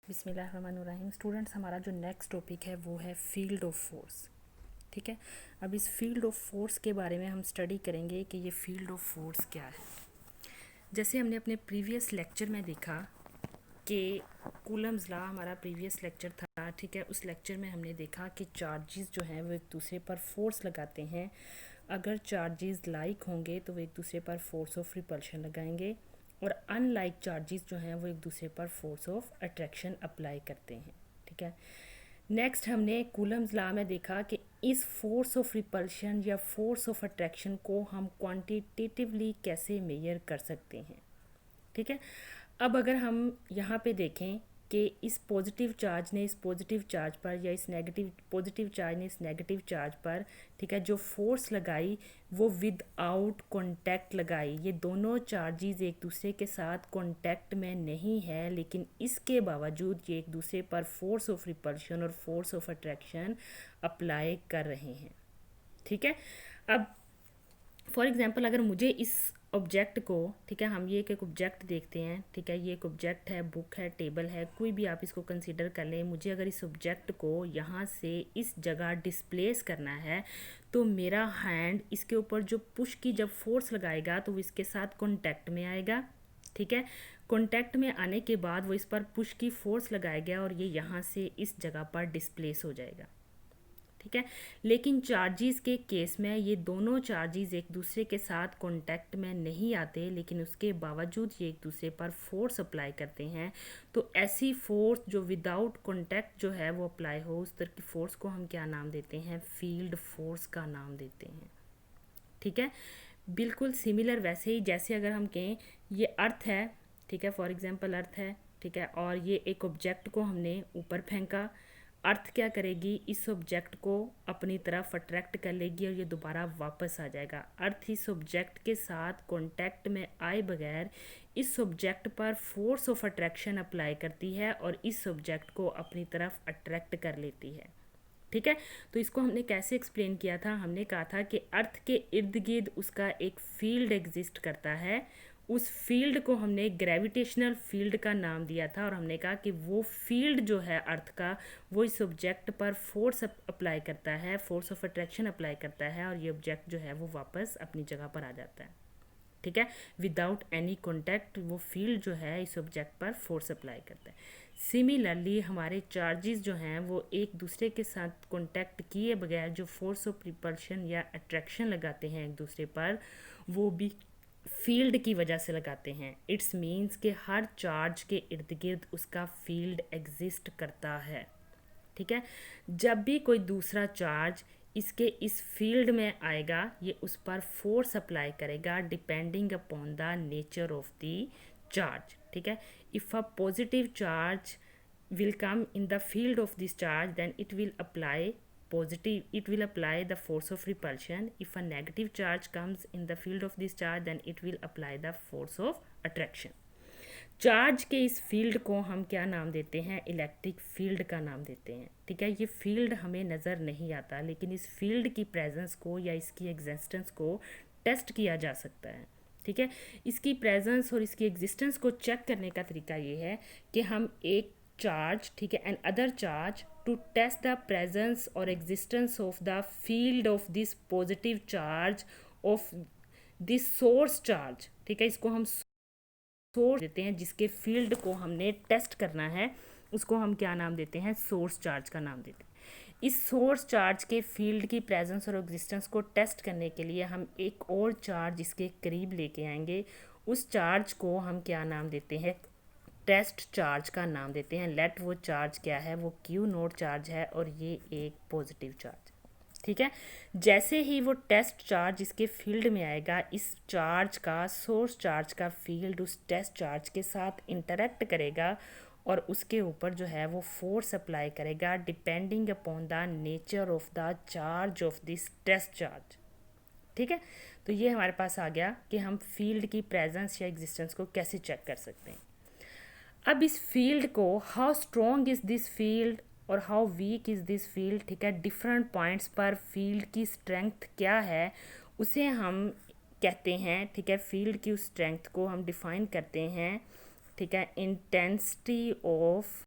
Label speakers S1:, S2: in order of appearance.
S1: बिस्मिल्लाहिर्रहमानिर्रहीम। स्टूडेंट्स, हमारा जो नेक्स्ट टॉपिक है वो है फील्ड ऑफ फोर्स। ठीक है, अब इस फील्ड ऑफ फोर्स के बारे में हम स्टडी करेंगे कि ये फील्ड ऑफ फोर्स क्या है। जैसे हमने अपने प्रीवियस लेक्चर में देखा कि कूलम्स लॉ हमारा प्रीवियस लेक्चर था। ठीक है, उस लेक्चर में हमने देखा कि चार्जेस जो हैं वो एक दूसरे पर फोर्स लगाते हैं। अगर चार्जेस लाइक होंगे तो वो एक दूसरे पर फोर्स ऑफ रिपल्शन लगाएंगे, और अनलाइक चार्जेस जो हैं वो एक दूसरे पर फोर्स ऑफ अट्रैक्शन अप्लाई करते हैं। ठीक है, नेक्स्ट हमने कूलम्स लॉ में देखा कि इस फोर्स ऑफ रिपल्शन या फोर्स ऑफ अट्रैक्शन को हम क्वांटिटेटिवली कैसे मेजर कर सकते हैं। ठीक है, अब अगर हम यहाँ पे देखें कि इस पॉजिटिव चार्ज ने इस पॉजिटिव चार्ज पर या इस नेगेटिव पॉजिटिव चार्ज ने इस नेगेटिव चार्ज पर, ठीक है, जो फोर्स लगाई वो विद आउट कॉन्टैक्ट लगाई। ये दोनों चार्जेस एक दूसरे के साथ कॉन्टैक्ट में नहीं है, लेकिन इसके बावजूद ये एक दूसरे पर फोर्स ऑफ रिपल्शन और फोर्स ऑफ अट्रैक्शन अप्लाई कर रहे हैं। ठीक है, अब फॉर एग्जांपल अगर मुझे इस ऑब्जेक्ट को, ठीक है, हम ये एक ऑब्जेक्ट देखते हैं। ठीक है, ये एक ऑब्जेक्ट है, बुक है, टेबल है, कोई भी आप इसको कंसीडर कर लें। मुझे अगर इस ऑब्जेक्ट को यहाँ से इस जगह डिस्प्लेस करना है तो मेरा हैंड इसके ऊपर जो पुश की जब फोर्स लगाएगा तो वो इसके साथ कॉन्टैक्ट में आएगा। ठीक है, कॉन्टैक्ट में आने के बाद वो इस पर पुश की फोर्स लगाएगा और ये यहाँ से इस जगह पर डिस्प्लेस हो जाएगा। ठीक है, लेकिन चार्जेस के केस में ये दोनों चार्जेस एक दूसरे के साथ कांटेक्ट में नहीं आते, लेकिन उसके बावजूद ये एक दूसरे पर फोर्स अप्लाई करते हैं। तो ऐसी फोर्स जो विदाउट कांटेक्ट जो है वो अप्लाई हो, उस तरह की फोर्स को हम क्या नाम देते हैं? फील्ड फोर्स का नाम देते हैं। ठीक है, बिल्कुल सिमिलर वैसे ही जैसे अगर हम कहें ये अर्थ है, ठीक है, फॉर एग्जांपल अर्थ है, ठीक है, और ये एक ऑब्जेक्ट को हमने ऊपर फेंका। अर्थ क्या करेगी? इस ऑब्जेक्ट को अपनी तरफ अट्रैक्ट कर लेगी और ये दोबारा वापस आ जाएगा। अर्थ इस ऑब्जेक्ट के साथ कांटेक्ट में आए बगैर इस ऑब्जेक्ट पर फोर्स ऑफ अट्रैक्शन अप्लाई करती है और इस ऑब्जेक्ट को अपनी तरफ अट्रैक्ट कर लेती है। ठीक है, तो इसको हमने कैसे एक्सप्लेन किया था? हमने कहा था कि अर्थ के इर्द गिर्द उसका एक फील्ड एग्जिस्ट करता है। उस फील्ड को हमने ग्रेविटेशनल फील्ड का नाम दिया था और हमने कहा कि वो फील्ड जो है अर्थ का, वो इस ऑब्जेक्ट पर फोर्स अप्लाई करता है, फोर्स ऑफ अट्रैक्शन अप्लाई करता है, और ये ऑब्जेक्ट जो है वो वापस अपनी जगह पर आ जाता है। ठीक है, विदाउट एनी कॉन्टैक्ट वो फील्ड जो है इस ऑब्जेक्ट पर फोर्स अप्लाई करता है। सिमिलरली हमारे चार्जेस जो हैं वो एक दूसरे के साथ कॉन्टैक्ट किए बगैर जो फोर्स ऑफ रिपल्शन या अट्रैक्शन लगाते हैं एक दूसरे पर, वो भी फील्ड की वजह से लगाते हैं। इट्स मीन्स कि हर चार्ज के इर्द गिर्द उसका फील्ड एग्जिस्ट करता है। ठीक है, जब भी कोई दूसरा चार्ज इसके इस फील्ड में आएगा ये उस पर फोर्स अप्लाई करेगा depending upon the nature of the charge. ठीक है, if a positive charge will come in the field of this charge, then it will apply the force of repulsion. If a negative charge comes in the field of this charge, then it will apply the force of attraction. Charge के इस field को हम क्या नाम देते हैं? Electric field का नाम देते हैं। ठीक है, ये फील्ड हमें नज़र नहीं आता, लेकिन इस फील्ड की प्रेजेंस को या इसकी एग्जिस्टेंस को टेस्ट किया जा सकता है। ठीक है, इसकी प्रेजेंस और इसकी एग्जिस्टेंस को चेक करने का तरीका ये है कि हम एक चार्ज, ठीक है, and other charge to test the presence और existence of the field of this positive charge of this source charge. ठीक है, इसको हम सोर्स देते हैं, जिसके फील्ड को हमने टेस्ट करना है उसको हम क्या नाम देते हैं? सोर्स चार्ज का नाम देते हैं। इस सोर्स चार्ज के फील्ड की प्रेजेंस और एग्जिस्टेंस को टेस्ट करने के लिए हम एक और चार्ज इसके करीब लेके आएंगे। उस चार्ज को हम क्या नाम देते हैं? टेस्ट चार्ज का नाम देते हैं। लेट वो चार्ज क्या है? वो क्यू नोट चार्ज है और ये एक पॉजिटिव चार्ज। ठीक है, जैसे ही वो टेस्ट चार्ज इसके फील्ड में आएगा, इस चार्ज का, सोर्स चार्ज का फील्ड उस टेस्ट चार्ज के साथ इंटरेक्ट करेगा और उसके ऊपर जो है वो फोर्स अप्लाई करेगा depending upon the nature of the charge of this test charge. ठीक है, तो ये हमारे पास आ गया कि हम फील्ड की प्रेजेंस या एग्जिस्टेंस को कैसे चेक कर सकते हैं। अब इस फील्ड को, how strong is this field और how weak is this field, ठीक है, डिफरेंट पॉइंट्स पर फील्ड की स्ट्रेंथ क्या है उसे हम कहते हैं। ठीक है, फील्ड की उस स्ट्रेंथ को हम डिफाइन करते हैं। ठीक है, इंटेंसिटी ऑफ